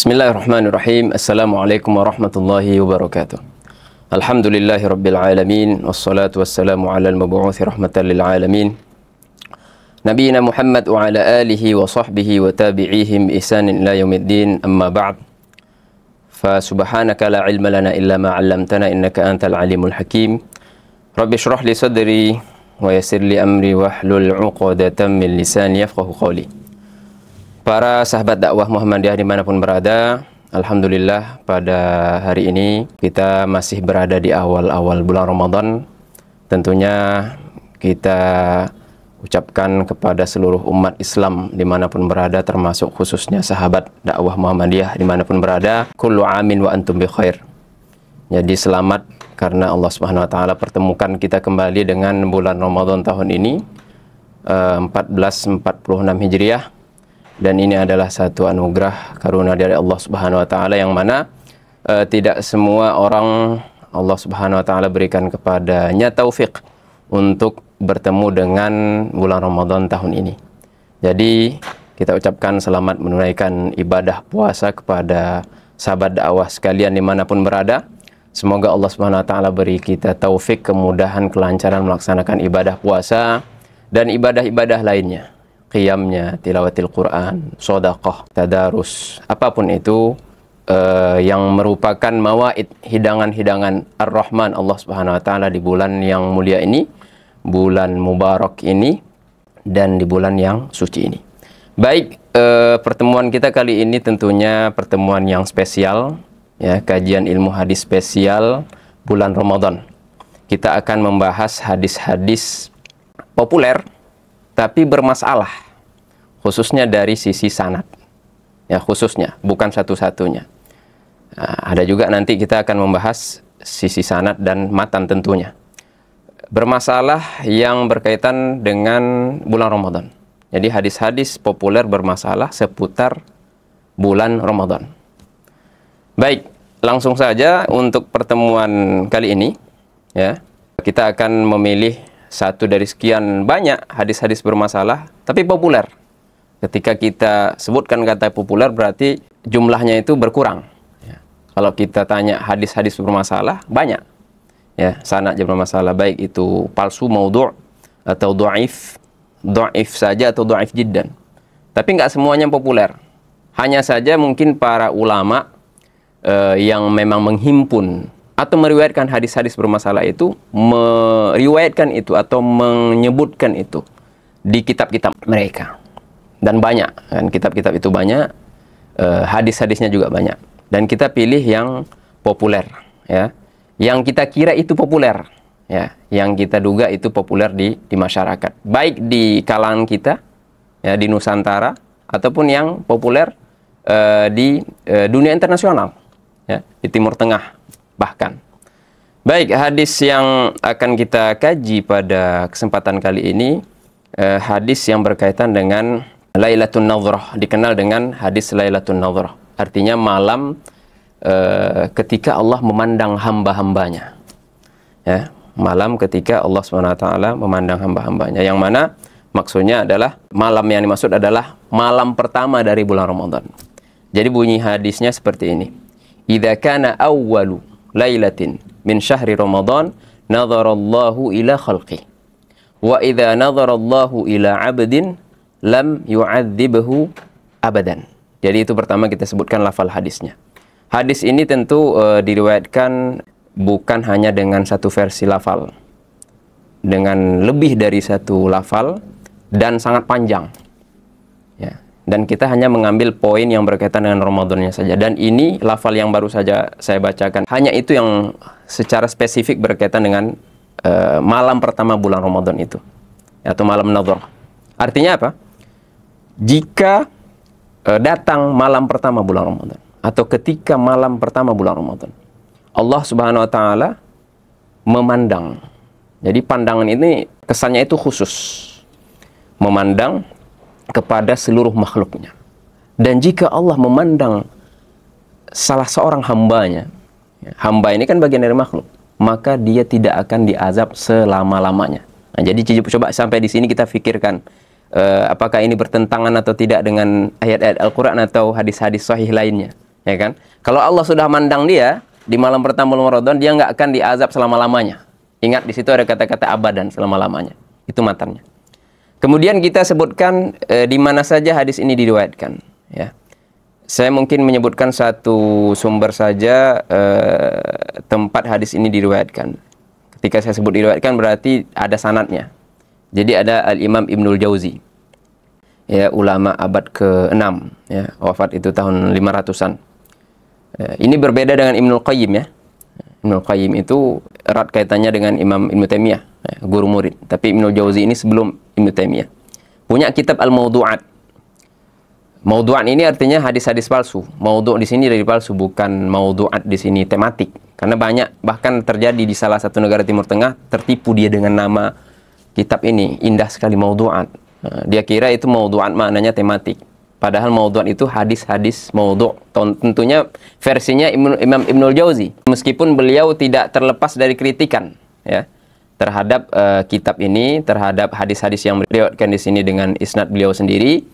Bismillahirrahmanirrahim. Assalamualaikum warahmatullahi wabarakatuh. Alhamdulillahi rabbil alamin. Wassalatu wassalamu ala al-mabu'uthi rahmatan lil alamin. Nabiina Muhammad wa ala alihi wa sahbihi wa tabi'ihim ihsanin ila yaumiddin. Amma ba'd. Fa subhanaka la ilma lana illa ma 'allamtana innaka antal alimul hakim. Rabbi shrah li sadri wa yassir li amri wahlul 'uqdatam min lisani yafqahu qawli. Para sahabat dakwah Muhammadiyah dimanapun berada, alhamdulillah pada hari ini kita masih berada di awal-awal bulan Ramadan. Tentunya kita ucapkan kepada seluruh umat Islam dimanapun berada, termasuk khususnya sahabat dakwah Muhammadiyah dimanapun berada, kullu amin wa antum bi khair. Jadi selamat karena Allah Subhanahu wa taala pertemukan kita kembali dengan bulan Ramadan tahun ini 1446 Hijriah. Dan ini adalah satu anugerah karunia dari Allah Subhanahu wa taala yang mana tidak semua orang Allah Subhanahu wa taala berikan kepadanya taufik untuk bertemu dengan bulan Ramadan tahun ini. Jadi kita ucapkan selamat menunaikan ibadah puasa kepada sahabat dakwah sekalian dimanapun berada. Semoga Allah Subhanahu wa taala beri kita taufik, kemudahan, kelancaran melaksanakan ibadah puasa dan ibadah-ibadah lainnya. Qiyamnya, tilawatil Quran, sedekah, tadarus, apapun itu yang merupakan mawaid, hidangan-hidangan Ar-Rahman Allah Subhanahu wa taala di bulan yang mulia ini, bulan mubarak ini, dan di bulan yang suci ini. Baik, pertemuan kita kali ini tentunya pertemuan yang spesial, ya, kajian ilmu hadis spesial bulan Ramadan. Kita akan membahas hadis-hadis populer tapi bermasalah, khususnya dari sisi sanad, ya, khususnya, bukan satu-satunya. Nah, ada juga nanti kita akan membahas sisi sanad dan matan tentunya. Bermasalah yang berkaitan dengan bulan Ramadan. Jadi hadis-hadis populer bermasalah seputar bulan Ramadan. Baik, langsung saja untuk pertemuan kali ini, ya, kita akan memilih satu dari sekian banyak hadis-hadis bermasalah, tapi populer. Ketika kita sebutkan kata populer, berarti jumlahnya itu berkurang. Ya. Kalau kita tanya hadis-hadis bermasalah, banyak. Ya, sanadnya bermasalah, baik itu palsu, maudhu' atau dhaif, dhaif saja atau dhaif jiddan. Tapi nggak semuanya populer. Hanya saja mungkin para ulama yang memang menghimpun atau meriwayatkan hadis-hadis bermasalah itu, meriwayatkan itu atau menyebutkan itu di kitab-kitab mereka. Dan banyak, kan, kitab-kitab itu banyak, hadis-hadisnya juga banyak. Dan kita pilih yang populer, ya, yang kita kira itu populer, ya, yang kita duga itu populer di masyarakat, baik di kalangan kita, ya, di Nusantara, ataupun yang populer di dunia internasional, ya, di Timur Tengah bahkan. Baik, hadis yang akan kita kaji pada kesempatan kali ini, hadis yang berkaitan dengan Lailatul Nadhrah, dikenal dengan hadis Lailatul Nadhrah. Artinya malam ketika Allah memandang hamba-hambanya. Ya, malam ketika Allah SWT memandang hamba-hambanya. Yang mana maksudnya adalah malam yang dimaksud adalah malam pertama dari bulan Ramadan. Jadi bunyi hadisnya seperti ini. Idza kana awwalu lailatin min syahri Ramadan nadharallahu ila khalqi wa idza nadharallahu ila 'abdin lam yu'adzibhu abadan. Jadi itu pertama kita sebutkan lafal hadisnya. Hadis ini tentu diriwayatkan bukan hanya dengan satu versi lafal, dengan lebih dari satu lafal dan sangat panjang, ya. Dan kita hanya mengambil poin yang berkaitan dengan Ramadannya saja. Dan ini lafal yang baru saja saya bacakan, hanya itu yang secara spesifik berkaitan dengan malam pertama bulan Ramadan itu, atau malam Nadhrah. Artinya apa? Jika datang malam pertama bulan Ramadan, atau ketika malam pertama bulan Ramadan, Allah Subhanahu wa taala memandang. Jadi pandangan ini kesannya itu khusus, memandang kepada seluruh makhluknya. Dan jika Allah memandang salah seorang hambanya, hamba ini kan bagian dari makhluk, maka dia tidak akan diazab selama-lamanya. Nah, jadi coba sampai di sini kita pikirkan, apakah ini bertentangan atau tidak dengan ayat-ayat Al-Quran atau hadis-hadis sahih lainnya. ya kan? Kalau Allah sudah mandang dia di malam pertama bulan Ramadan, dia nggak akan diazab selama-lamanya. Ingat, di situ ada kata-kata abadan, selama-lamanya. Itu matanya. Kemudian kita sebutkan di mana saja hadis ini diriwayatkan, ya. Saya mungkin menyebutkan satu sumber saja tempat hadis ini diriwayatkan. Ketika saya sebut diriwayatkan berarti ada sanadnya. Jadi ada Al-Imam Ibnul Jauzi, ya, ulama abad ke-6, ya, wafat itu tahun 500-an. Ini berbeda dengan Ibnul Qayyim, ya. Ibnul Qayyim itu erat kaitannya dengan Imam Ibnu Taimiyah, ya, guru murid. Tapi Ibnul Jauzi ini sebelum Ibnu Taimiyah. Punya kitab Al-Mawdu'at. Mawdu'at ini artinya hadis-hadis palsu. Mawdu' di sini dari palsu, bukan mawdu'at di sini tematik. Karena banyak, bahkan terjadi di salah satu negara Timur Tengah, tertipu dia dengan nama kitab ini. Indah sekali Mawdu'at. Dia kira itu mawdu'at maknanya tematik. Padahal mawdu'at itu hadis-hadis mawdu'. Tentunya versinya Imam Ibnul Jauzi. Meskipun beliau tidak terlepas dari kritikan, ya, terhadap kitab ini, terhadap hadis-hadis yang diriwayatkan di sini dengan isnad beliau sendiri.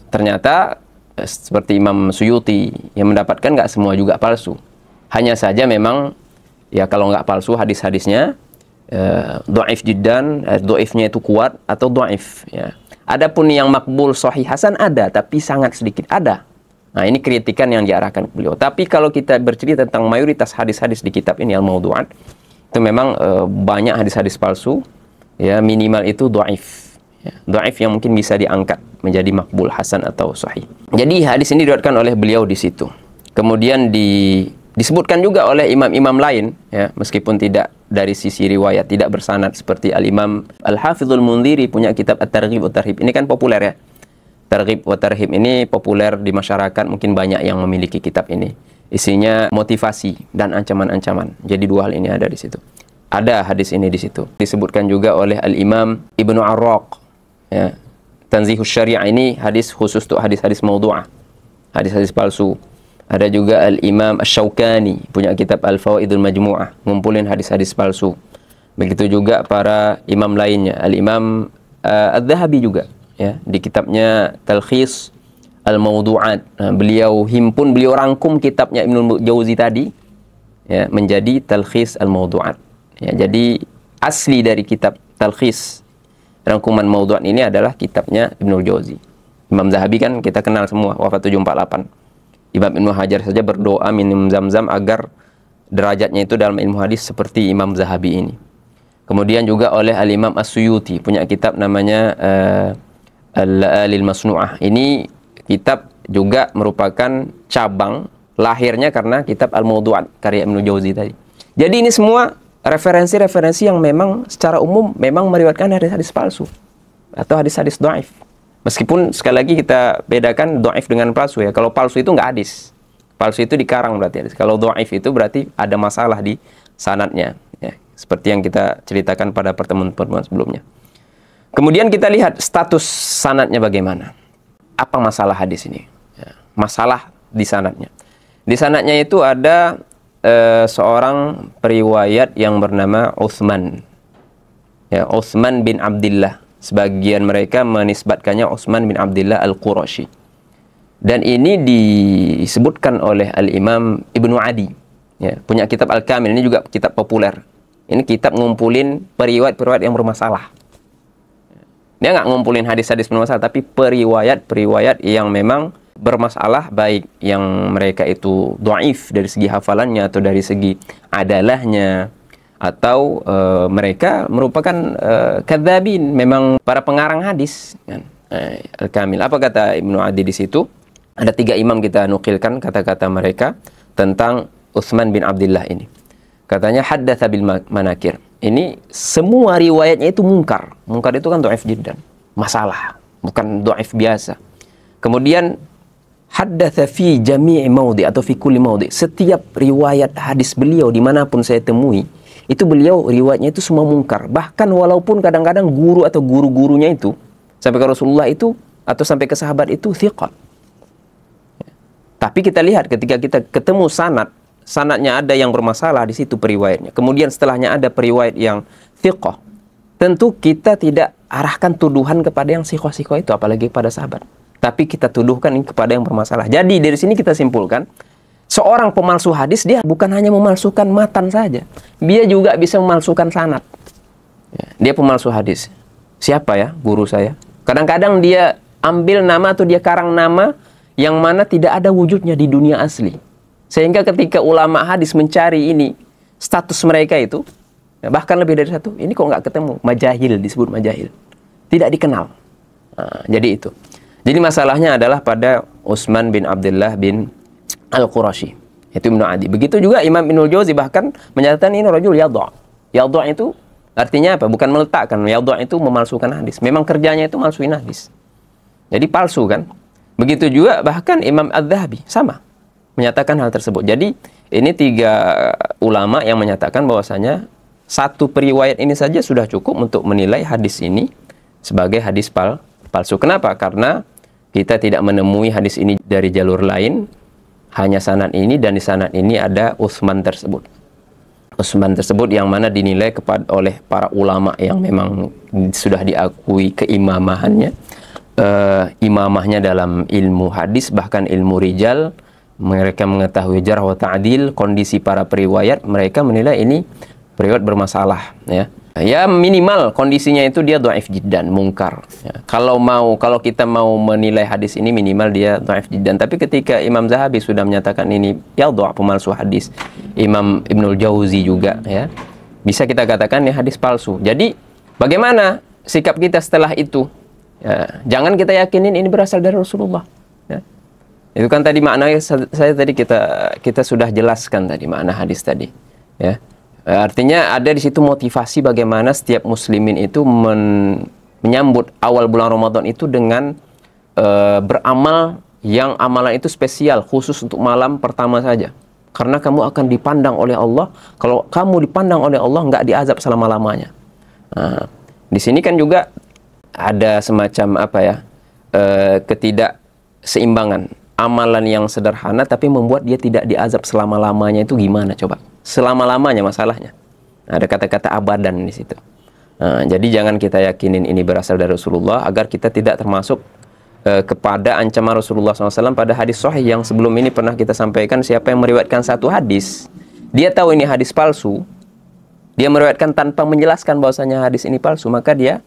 Ternyata seperti Imam Suyuti yang mendapatkan nggak semua juga palsu. Hanya saja memang, ya, kalau nggak palsu hadis-hadisnya dhaif jiddan, dhaifnya itu kuat atau dhaif, ya. Adapun yang makbul sahih hasan ada, tapi sangat sedikit ada. Nah, ini kritikan yang diarahkan ke beliau. Tapi kalau kita bercerita tentang mayoritas hadis-hadis di kitab ini Al-Mawdu'at, itu memang banyak hadis-hadis palsu, ya, minimal itu dhaif. Dhaif yang mungkin bisa diangkat menjadi makbul, hasan atau sahih. Jadi hadis ini diriwayatkan oleh beliau di situ. Kemudian disebutkan juga oleh imam-imam lain, ya, meskipun tidak dari sisi riwayat, tidak bersanad, seperti Al-Imam Al-Hafidhul Mundhiri punya kitab At-Targhib wa Tarhib. Ini kan populer, ya. Targhib wa Tarhib ini populer di masyarakat, mungkin banyak yang memiliki kitab ini. Isinya motivasi dan ancaman-ancaman. Jadi dua hal ini ada di situ. Ada hadis ini di situ. Disebutkan juga oleh Al-Imam Ibnu Arraq, ya. Tanzihus Syariah ini hadis khusus untuk hadis-hadis mawdu'ah, hadis-hadis palsu. Ada juga Al-Imam Asy-Syaukani punya kitab Al-Fawaidul Majmu'ah, ngumpulin hadis-hadis palsu. Begitu juga para imam lainnya. Al-Imam Adz-Dzahabi juga, ya, di kitabnya Talkhis Al-Mawdu'at. Nah, beliau himpun, beliau rangkum kitabnya Ibnul Jauzi tadi, ya, menjadi Talkhis Al-Mawdu'at. Ya, jadi asli dari kitab Talkhis rangkuman Mawdu'at ini adalah kitabnya Ibnul Jauzi. Imam Zahabi kan kita kenal semua, wafat 748. Imam Ibnu Hajar saja berdoa minum zam-zam agar derajatnya itu dalam ilmu hadis seperti Imam Zahabi ini. Kemudian juga oleh Al-Imam As-Suyuti punya kitab namanya Al-La'alil Masnu'ah. Ini kitab juga merupakan cabang lahirnya karena kitab Al-Mawdu'at karya Ibnul Jauzi tadi. Jadi ini semua referensi-referensi yang memang secara umum memang meriwayatkan hadis-hadis palsu atau hadis-hadis dhaif. Meskipun sekali lagi kita bedakan dhaif dengan palsu, ya. Kalau palsu itu nggak hadis. Palsu itu dikarang berarti hadis. Kalau dhaif itu berarti ada masalah di sanadnya, ya. Seperti yang kita ceritakan pada pertemuan-pertemuan sebelumnya. Kemudian kita lihat status sanadnya bagaimana. Apa masalah hadis ini? Ya. Masalah di sanadnya. Di sanadnya itu ada seorang periwayat yang bernama Utsman, ya, Utsman bin Abdillah. Sebagian mereka menisbatkannya Utsman bin Abdillah Al-Qurashi. Dan ini disebutkan oleh Al-Imam Ibnu Adi, ya, punya kitab Al-Kamil. Ini juga kitab populer. Ini kitab ngumpulin periwayat-periwayat yang bermasalah. Dia nggak ngumpulin hadis-hadis bermasalah, tapi periwayat-periwayat yang memang bermasalah, baik yang mereka itu dhaif dari segi hafalannya atau dari segi adalahnya, atau mereka merupakan kadzabin, memang para pengarang hadis, kan. Al-Kamil. Apa kata Ibnu Adi di situ? Ada 3 imam kita nukilkan kata-kata mereka tentang Utsman bin Abdillah ini. Katanya haddatsa bil manakir. Ini semua riwayatnya itu mungkar. Mungkar itu kan dhaif jiddan, masalah, bukan dhaif biasa. Kemudian haddatsa fi jami'i maudhi atau fi kulli maudhi. Setiap riwayat hadis beliau dimanapun saya temui, itu beliau riwayatnya itu semua mungkar. Bahkan walaupun kadang-kadang guru atau guru-gurunya itu sampai ke Rasulullah itu atau sampai ke sahabat itu thiqat. Tapi kita lihat ketika kita ketemu sanadnya ada yang bermasalah di situ periwayatnya. Kemudian setelahnya ada periwayat yang thiqah. Tentu kita tidak arahkan tuduhan kepada yang thiqah-thiqah itu, apalagi kepada sahabat. tapi kita tuduhkan ini kepada yang bermasalah. Jadi dari sini kita simpulkan, seorang pemalsu hadis dia bukan hanya memalsukan matan saja, dia juga bisa memalsukan sanad. Ya, dia pemalsu hadis. Siapa ya? Guru saya. Kadang-kadang dia ambil nama atau dia karang nama yang mana tidak ada wujudnya di dunia asli. Sehingga ketika ulama hadis mencari ini, status mereka itu, ya, bahkan lebih dari satu, ini kok nggak ketemu. Majahil, disebut majahil. Tidak dikenal. Nah, jadi itu. Jadi masalahnya adalah pada Utsman bin Abdullah bin Al-Qurashi. Itu Ibnu Adi. Begitu juga Imam Ibnul Jauzi bahkan menyatakan ini rajul yadha'. Yadha' itu artinya apa? Bukan meletakkan. Yadha' itu memalsukan hadis. Memang kerjanya itu malsuin hadis. Jadi palsu kan? Begitu juga bahkan Imam Az-Zahabi sama menyatakan hal tersebut. Jadi ini 3 ulama yang menyatakan bahwasanya satu periwayat ini saja sudah cukup untuk menilai hadis ini sebagai hadis palsu. Kenapa? Karena kita tidak menemui hadis ini dari jalur lain, hanya sanad ini, dan di sanad ini ada Utsman tersebut. Utsman tersebut yang mana dinilai oleh para ulama yang memang sudah diakui keimamahannya, imamahnya dalam ilmu hadis, bahkan ilmu rijal. Mereka mengetahui jarh wa ta'dil, kondisi para periwayat, mereka menilai ini periwayat bermasalah, ya. Ya minimal kondisinya itu dia dhaif jiddan, mungkar. Ya. Kalau kita mau menilai hadis ini minimal dia dhaif jiddan. Tapi ketika Imam Zahabi sudah menyatakan ini ya dha' pemalsu hadis, Imam Ibnul Jauzi juga, ya, bisa kita katakan ini hadis palsu. Jadi bagaimana sikap kita setelah itu? Ya, jangan kita yakinin ini berasal dari Rasulullah. Ya. Itu kan tadi maknanya saya tadi kita sudah jelaskan tadi makna hadis tadi. Ya. Artinya ada di situ motivasi bagaimana setiap muslimin itu menyambut awal bulan Ramadan itu dengan beramal yang amalan itu spesial, khusus untuk malam pertama saja. Karena kamu akan dipandang oleh Allah. Kalau kamu dipandang oleh Allah, nggak diazab selama-lamanya. Nah, di sini kan juga ada semacam apa ya, ketidakseimbangan. Amalan yang sederhana tapi membuat dia tidak diazab selama-lamanya itu gimana coba? Selama-lamanya masalahnya. Ada kata-kata abadan di situ. Nah, jadi jangan kita yakinin ini berasal dari Rasulullah agar kita tidak termasuk kepada ancaman Rasulullah SAW pada hadis sahih yang sebelum ini pernah kita sampaikan. Siapa yang meriwayatkan satu hadis, dia tahu ini hadis palsu, dia meriwayatkan tanpa menjelaskan bahwasanya hadis ini palsu, maka dia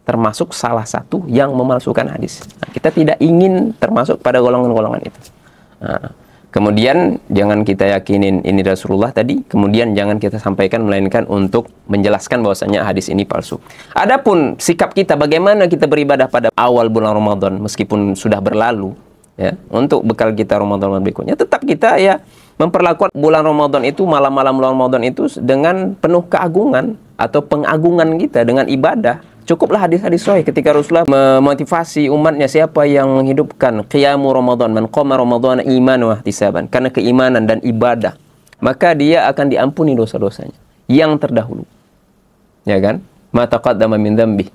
termasuk salah satu yang memalsukan hadis. Nah, kita tidak ingin termasuk pada golongan-golongan itu. Nah, kemudian jangan kita yakinin ini Rasulullah tadi, kemudian jangan kita sampaikan melainkan untuk menjelaskan bahwasanya hadis ini palsu. Adapun sikap kita bagaimana kita beribadah pada awal bulan Ramadan meskipun sudah berlalu, ya, untuk bekal kita Ramadan berikutnya, tetap kita ya memperlakukan bulan Ramadan itu, malam-malam bulan Ramadan itu dengan penuh keagungan atau pengagungan kita dengan ibadah. Cukuplah hadis-hadis sahih ketika Rasulullah memotivasi umatnya, siapa yang menghidupkan qiyamu Ramadan, man qama Ramadan iman wa ihtisaban, karena keimanan dan ibadah, maka dia akan diampuni dosa-dosanya yang terdahulu. Ya kan? Ma taqaddama min dzambi.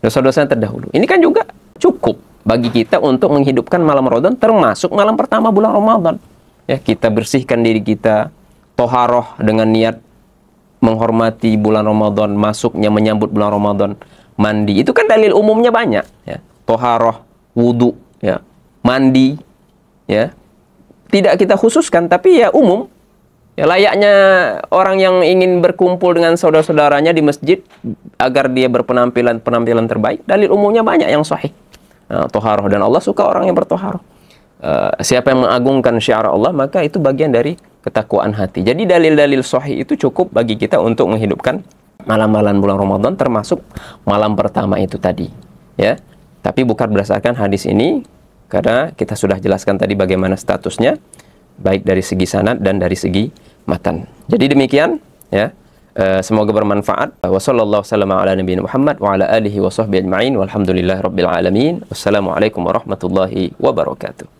Dosa-dosa yang terdahulu. Ini kan juga cukup bagi kita untuk menghidupkan malam Ramadan, termasuk malam pertama bulan Ramadan. Ya, kita bersihkan diri kita, toharoh dengan niat menghormati bulan Ramadan, masuknya menyambut bulan Ramadan, mandi. Itu kan dalil umumnya banyak, ya. Toharoh, wudu, ya, mandi, ya. Tidak kita khususkan, tapi ya umum. Ya, layaknya orang yang ingin berkumpul dengan saudara-saudaranya di masjid agar dia berpenampilan terbaik, dalil umumnya banyak yang sahih. Nah, toharoh, dan Allah suka orang yang bertoharoh. Siapa yang mengagungkan syiar Allah, maka itu bagian dari ketakwaan hati. Jadi dalil-dalil sahih itu cukup bagi kita untuk menghidupkan malam-malam bulan Ramadan, termasuk malam pertama itu tadi, ya. Tapi bukan berdasarkan hadis ini, karena kita sudah jelaskan tadi bagaimana statusnya, baik dari segi sanad dan dari segi matan. Jadi demikian, ya. Semoga bermanfaat. Wassallallahu ala nabiyina Muhammad wa ala alihi wa sahbihi ajma'in walhamdulillahirabbil alamin. Wassalamualaikum warahmatullahi wabarakatuh.